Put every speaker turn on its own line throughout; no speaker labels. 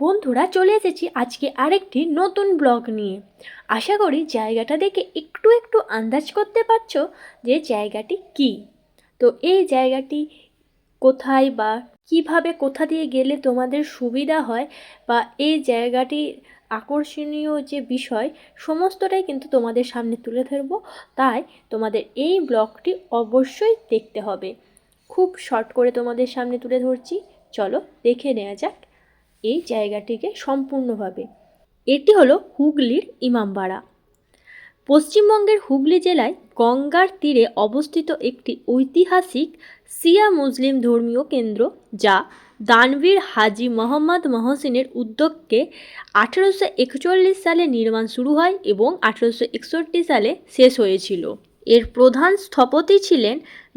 বন্ধুরা, চলে এসেছি আজকে আরেকটি নতুন ব্লগ নিয়ে। আশা করি জায়গাটা দেখে একটু একটু আন্দাজ করতে পারছো যে জায়গাটি কি। তো এই জায়গাটি কোথায় বা কিভাবে কোথা দিয়ে গেলে তোমাদের সুবিধা হয়, বা এই জায়গাটির আকর্ষণীয় যে বিষয় সমস্তটাই কিন্তু তোমাদের সামনে তুলে ধরবো। তাই তোমাদের এই ব্লগটি অবশ্যই দেখতে হবে। খুব শর্ট করে তোমাদের সামনে তুলে ধরছি, চলো দেখে নেওয়া যাক এই জায়গাটিকে সম্পূর্ণভাবে। এটি হলো হুগলির ইমামবাড়া। পশ্চিমবঙ্গের হুগলি জেলায় গঙ্গার তীরে অবস্থিত একটি ঐতিহাসিক শিয়া মুসলিম ধর্মীয় কেন্দ্র, যা দানবীর হাজী মোহাম্মদ মহসিনের উদ্যোগে 1841 সালে নির্মাণ শুরু হয় এবং 1861 সালে শেষ হয়েছিল। এর প্রধান স্থপতি ছিলেন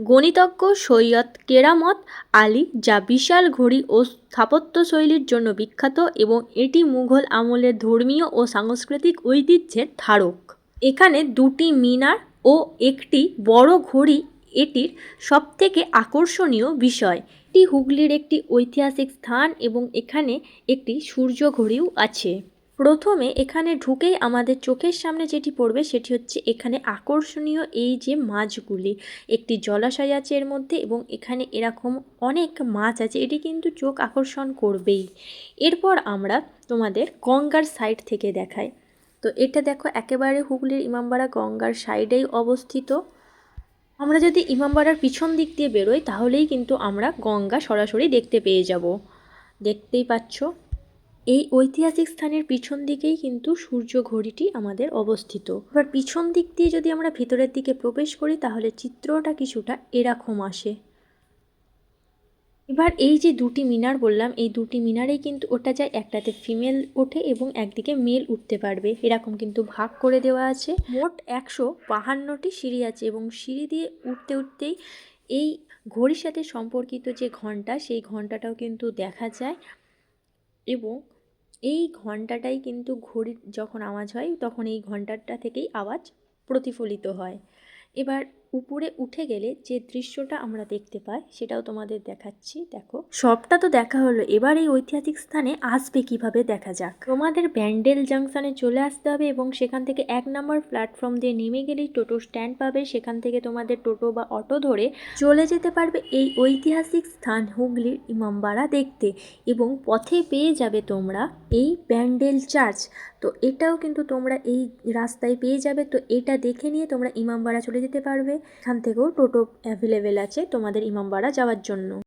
গণিতজ্ঞ সৈয়দ কেরামত আলী, যা বিশাল ঘড়ি ও স্থাপত্যশৈলীর জন্য বিখ্যাত, এবং এটি মুঘল আমলের ধর্মীয় ও সাংস্কৃতিক ঐতিহ্যের ধারক। এখানে দুটি মিনার ও একটি বড় ঘড়ি এটির সবথেকে আকর্ষণীয় বিষয়। এটি হুগলির একটি ঐতিহাসিক স্থান এবং এখানে একটি সূর্য ঘড়িও আছে। প্রথমে এখানে ঢুকেই আমাদের চোখের সামনে যেটি পড়বে সেটি হচ্ছে এখানে আকর্ষণীয় এই যে মাছগুলি। একটি জলাশয় আছে এর মধ্যে এবং এখানে এরকম অনেক মাছ আছে, এটি কিন্তু চোখ আকর্ষণ করবেই। এরপর আমরা তোমাদের গঙ্গার সাইড থেকে দেখাই। তো এটা দেখো, একেবারে হুগলির ইমামবাড়া গঙ্গার সাইডেই অবস্থিত। আমরা যদি ইমামবাড়ার পিছন দিক দিয়ে বেরোই তাহলেই কিন্তু আমরা গঙ্গা সরাসরি দেখতে পেয়ে যাব। দেখতেই পাচ্ছ, এই ঐতিহাসিক স্থানের পিছন দিকেই কিন্তু সূর্য ঘড়িটি আমাদের অবস্থিত। এবার পিছন দিক দিয়ে যদি আমরা ভিতরের দিকে প্রবেশ করি তাহলে চিত্রটা কিছুটা এরকম আসে। এবার এই যে দুটি মিনার বললাম, এই দুটি মিনারেই কিন্তু ওঠা যায়, একটাতে ফিমেল ওঠে এবং একদিকে মেল উঠতে পারবে, এরকম কিন্তু ভাগ করে দেওয়া আছে। মোট 152টি সিঁড়ি আছে এবং সিঁড়ি দিয়ে উঠতে উঠতেই এই ঘড়ির সাথে সম্পর্কিত যে ঘন্টা, সেই ঘন্টাটাও কিন্তু দেখা যায় এবং এই ঘন্টাটাই কিন্তু ঘড়ির যখন আওয়াজ হয় তখন এই ঘন্টাটা থেকেই আওয়াজ প্রতিফলিত হয়। এবার উপরে উঠে গেলে যে দৃশ্যটা আমরা দেখতে পাই সেটাও তোমাদের দেখাচ্ছি। দেখো, সবটা তো দেখা হলো, এবার এই ঐতিহাসিক স্থানে আসবে কিভাবে দেখা যাক। তোমাদের ব্যান্ডেল জাংশনে চলে আসতে হবে এবং সেখান থেকে 1 নম্বর প্ল্যাটফর্ম দিয়ে নেমে গেলেই টোটো স্ট্যান্ড পাবে। সেখান থেকে তোমাদের টোটো বা অটো ধরে চলে যেতে পারবে এই ঐতিহাসিক স্থান হুগলির ইমামবাড়া দেখতে, এবং পথে পেয়ে যাবে তোমরা এই ব্যান্ডেল চার্চ। তো এটাও কিন্তু তোমরা এই রাস্তায় পেয়ে যাবে। তো এটা দেখে নিয়ে তোমরা ইমামবাড়া চলে যেতে পারবে। এখান থেকেও টোটো অ্যাভেলেবেল আছে তোমাদের ইমামবাড়া যাওয়ার জন্য।